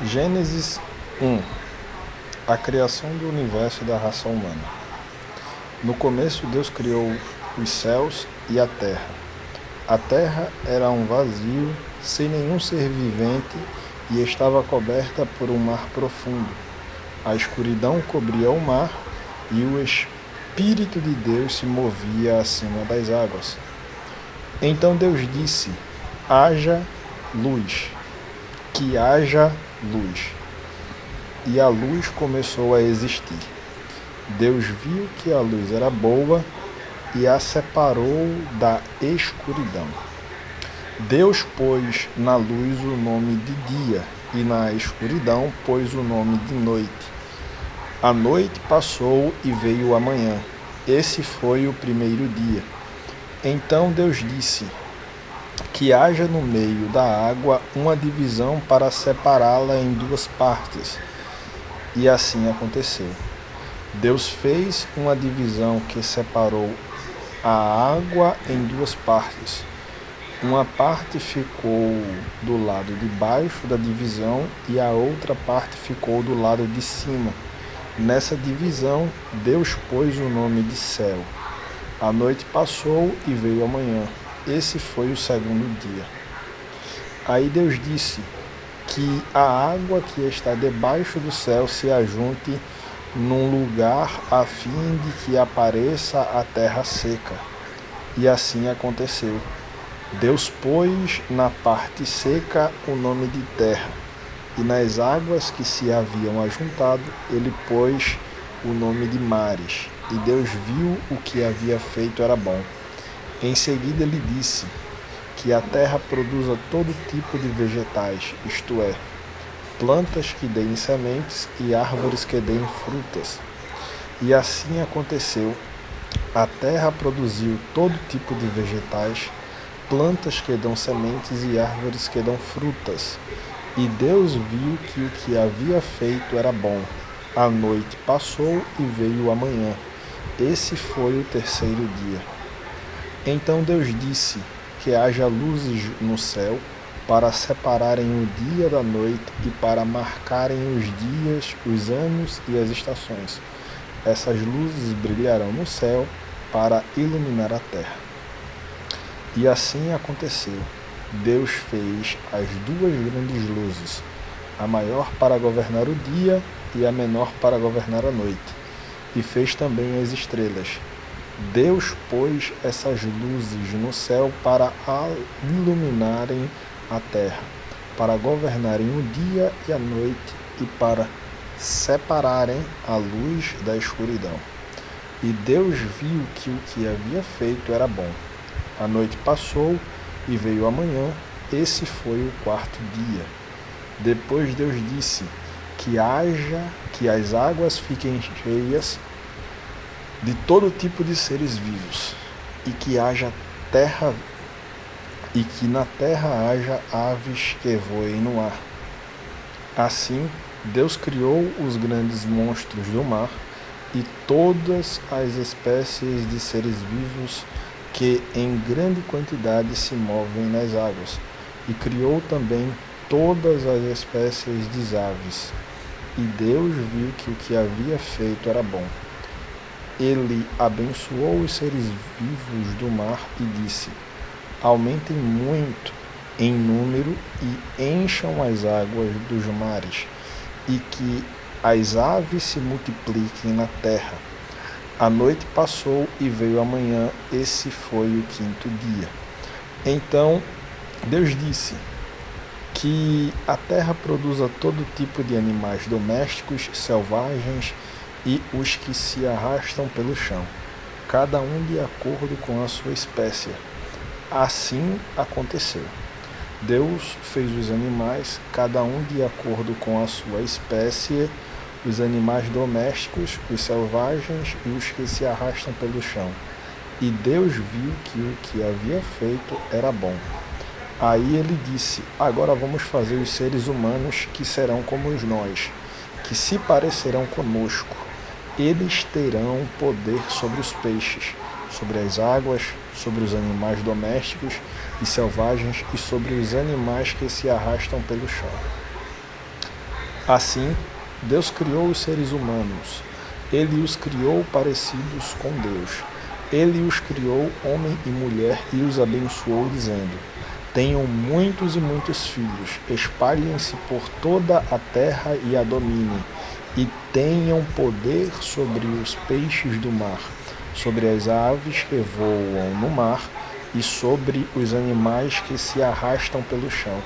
Gênesis 1. A criação do universo e da raça humana. No começo, Deus criou os céus e a terra. A terra era um vazio, sem nenhum ser vivente, e estava coberta por um mar profundo. A escuridão cobria o mar, e o Espírito de Deus se movia acima das águas. Então Deus disse: haja luz, que haja luz. E a luz começou a existir. Deus viu que a luz era boa e a separou da escuridão. Deus pôs na luz o nome de dia e na escuridão pôs o nome de noite. A noite passou e veio a manhã. Esse foi o primeiro dia. Então Deus disse: que haja no meio da água uma divisão para separá-la em duas partes. E assim aconteceu. Deus fez uma divisão que separou a água em duas partes. Uma parte ficou do lado de baixo da divisão e a outra parte ficou do lado de cima. Nessa divisão, Deus pôs o nome de céu. A noite passou e veio a manhã. Esse foi o segundo dia. Aí Deus disse: que a água que está debaixo do céu se ajunte num lugar a fim de que apareça a terra seca. E assim aconteceu. Deus pôs na parte seca o nome de terra, e nas águas que se haviam ajuntado, ele pôs o nome de mares. E Deus viu o que havia feito era bom. Em seguida ele disse: que a terra produza todo tipo de vegetais, isto é, plantas que deem sementes e árvores que deem frutas. E assim aconteceu. A terra produziu todo tipo de vegetais, plantas que dão sementes e árvores que dão frutas. E Deus viu que o que havia feito era bom. A noite passou e veio a manhã. Esse foi o terceiro dia. Então Deus disse: que haja luzes no céu para separarem o dia da noite e para marcarem os dias, os anos e as estações. Essas luzes brilharão no céu para iluminar a terra. E assim aconteceu. Deus fez as duas grandes luzes, a maior para governar o dia e a menor para governar a noite, e fez também as estrelas. Deus pôs essas luzes no céu para iluminarem a terra, para governarem o dia e a noite e para separarem a luz da escuridão. E Deus viu que o que havia feito era bom. A noite passou e veio a manhã. Esse foi o quarto dia. Depois Deus disse: que as águas fiquem cheias de todo tipo de seres vivos, e que haja terra, e que na terra haja aves que voem no ar. Assim, Deus criou os grandes monstros do mar e todas as espécies de seres vivos que em grande quantidade se movem nas águas, e criou também todas as espécies de aves. E Deus viu que o que havia feito era bom. Ele abençoou os seres vivos do mar e disse: aumentem muito em número e encham as águas dos mares, e que as aves se multipliquem na terra. A noite passou e veio a manhã. Esse foi o quinto dia. Então Deus disse: que a terra produza todo tipo de animais domésticos, selvagens e os que se arrastam pelo chão, cada um de acordo com a sua espécie. Assim aconteceu. Deus fez os animais, cada um de acordo com a sua espécie, os animais domésticos, os selvagens e os que se arrastam pelo chão. E Deus viu que o que havia feito era bom. Aí ele disse: agora vamos fazer os seres humanos que serão como nós, que se parecerão conosco. Eles terão poder sobre os peixes, sobre as águas, sobre os animais domésticos e selvagens e sobre os animais que se arrastam pelo chão. Assim, Deus criou os seres humanos. Ele os criou parecidos com Deus. Ele os criou homem e mulher e os abençoou, dizendo: tenham muitos e muitos filhos, espalhem-se por toda a terra e a dominem, e tenham poder sobre os peixes do mar, sobre as aves que voam no mar e sobre os animais que se arrastam pelo chão.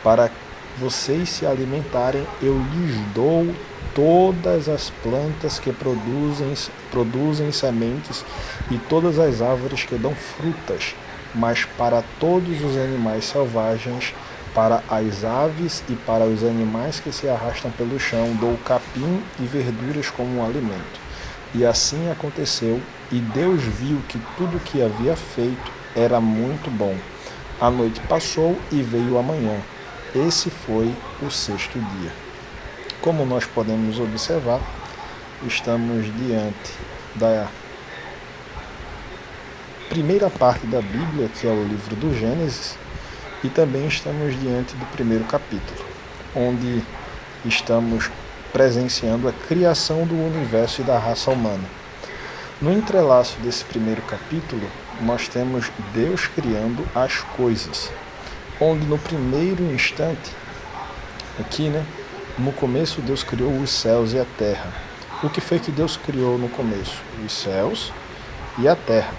Para vocês se alimentarem, eu lhes dou todas as plantas que produzem sementes e todas as árvores que dão frutas, mas para todos os animais selvagens, para as aves e para os animais que se arrastam pelo chão, dou capim e verduras como um alimento. E assim aconteceu, e Deus viu que tudo o que havia feito era muito bom. A noite passou e veio a manhã. Esse foi o sexto dia. Como nós podemos observar, estamos diante da primeira parte da Bíblia, que é o livro do Gênesis, e também estamos diante do primeiro capítulo, onde estamos presenciando a criação do universo e da raça humana. No entrelaço desse primeiro capítulo, nós temos Deus criando as coisas, onde no primeiro instante, aqui, no começo Deus criou os céus e a terra. O que foi que Deus criou no começo? Os céus e a terra.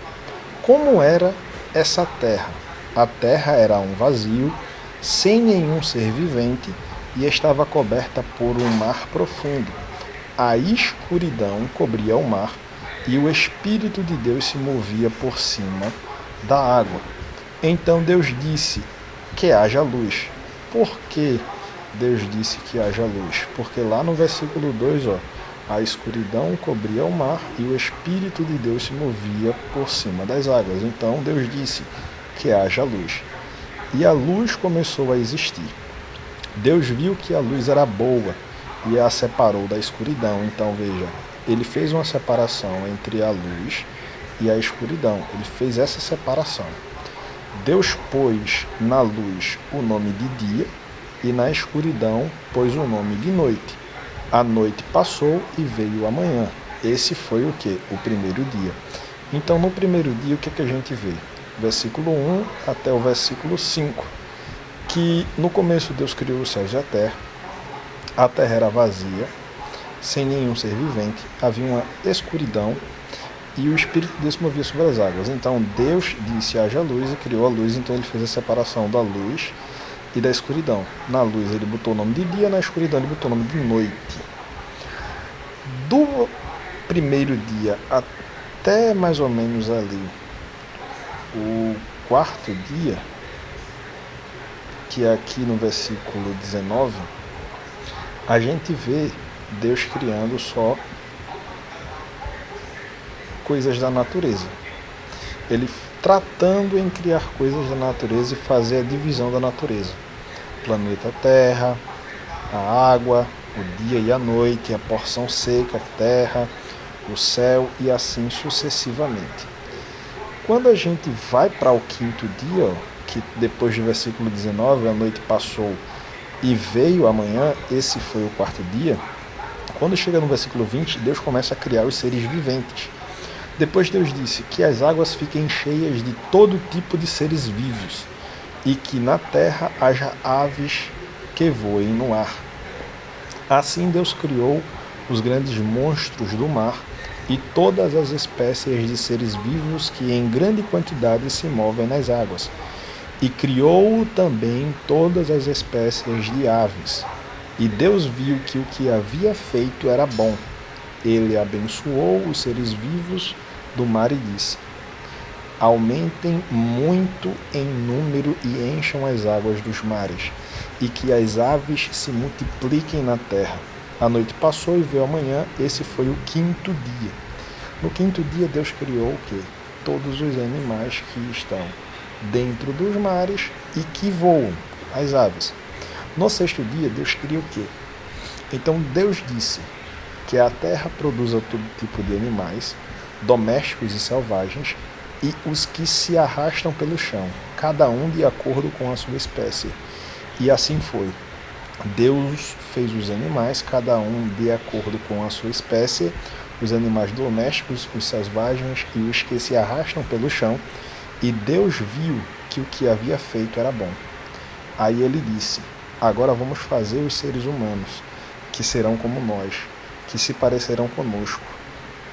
Como era essa terra? A terra era um vazio, sem nenhum ser vivente, e estava coberta por um mar profundo. A escuridão cobria o mar, e o Espírito de Deus se movia por cima da água. Então Deus disse: que haja luz. Por que Deus disse que haja luz? Porque lá no versículo 2, a escuridão cobria o mar e o Espírito de Deus se movia por cima das águas. Então Deus disse que haja luz. E a luz começou a existir. Deus viu que a luz era boa e a separou da escuridão. Então veja, ele fez uma separação entre a luz e a escuridão. Ele fez essa separação. Deus pôs na luz o nome de dia e na escuridão pôs o nome de noite. A noite passou e veio a manhã. Esse foi o que? O primeiro dia. Então, no primeiro dia, o que a gente vê? Versículo 1 até o versículo 5, que no começo Deus criou os céus e a terra era vazia, sem nenhum ser vivente, havia uma escuridão, e o Espírito de Deus se movia sobre as águas. Então Deus disse: haja luz, e criou a luz. Então ele fez a separação da luz e da escuridão. Na luz ele botou o nome de dia, na escuridão ele botou o nome de noite. Do primeiro dia até mais ou menos ali o quarto dia, que é aqui no versículo 19, a gente vê Deus criando só coisas da natureza. Ele tratando em criar coisas da natureza e fazer a divisão da natureza. Planeta Terra, a água, o dia e a noite, a porção seca, a terra, o céu e assim sucessivamente. Quando a gente vai para o quinto dia, que depois do versículo 19, a noite passou e veio a manhã, esse foi o quarto dia. Quando chega no versículo 20, Deus começa a criar os seres viventes. Depois Deus disse que as águas fiquem cheias de todo tipo de seres vivos e que na terra haja aves que voem no ar. Assim Deus criou os grandes monstros do mar e todas as espécies de seres vivos que em grande quantidade se movem nas águas. E criou também todas as espécies de aves. E Deus viu que o que havia feito era bom. Ele abençoou os seres vivos do mar e disse: aumentem muito em número e encham as águas dos mares, e que as aves se multipliquem na terra. A noite passou e veio a manhã, esse foi o quinto dia. No quinto dia Deus criou o quê? Todos os animais que estão dentro dos mares e que voam, as aves. No sexto dia Deus cria o quê? Então Deus disse que a terra produza todo tipo de animais, domésticos e selvagens, e os que se arrastam pelo chão, cada um de acordo com a sua espécie. E assim foi. Deus fez os animais, cada um de acordo com a sua espécie, os animais domésticos, os selvagens e os que se arrastam pelo chão, e Deus viu que o que havia feito era bom. Aí ele disse: agora vamos fazer os seres humanos, que serão como nós, que se parecerão conosco.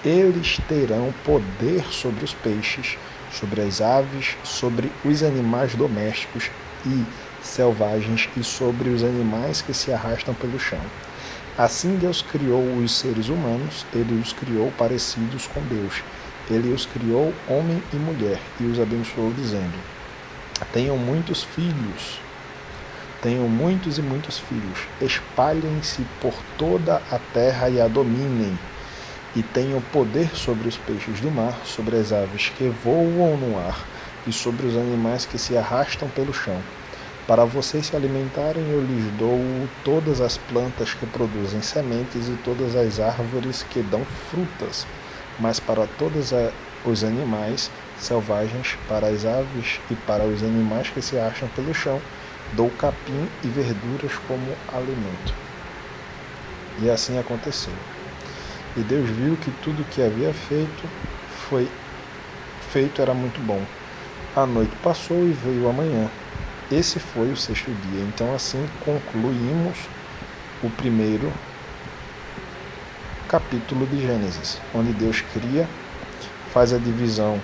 Eles terão poder sobre os peixes, sobre as aves, sobre os animais domésticos e selvagens e sobre os animais que se arrastam pelo chão. Assim Deus criou os seres humanos, ele os criou parecidos com Deus. Ele os criou homem e mulher e os abençoou dizendo: tenham muitos e muitos filhos, espalhem-se por toda a terra e a dominem, e tenham poder sobre os peixes do mar, sobre as aves que voam no ar e sobre os animais que se arrastam pelo chão. Para vocês se alimentarem, eu lhes dou todas as plantas que produzem sementes e todas as árvores que dão frutas, mas para todos os animais selvagens, para as aves e para os animais que se acham pelo chão, dou capim e verduras como alimento. E assim aconteceu. E Deus viu que tudo que havia feito era muito bom. A noite passou e veio a manhã. Esse foi o sexto dia. Então assim concluímos o primeiro capítulo de Gênesis, onde Deus cria, faz a divisão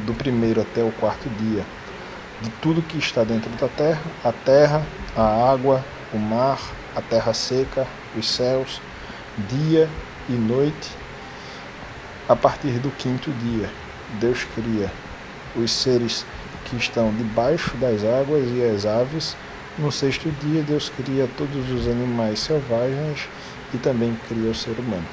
do primeiro até o quarto dia de tudo que está dentro da terra, a água, o mar, a terra seca, os céus, dia e noite. A partir do quinto dia, Deus cria os seres que estão debaixo das águas e as aves. No sexto dia, Deus cria todos os animais selvagens e também cria o ser humano.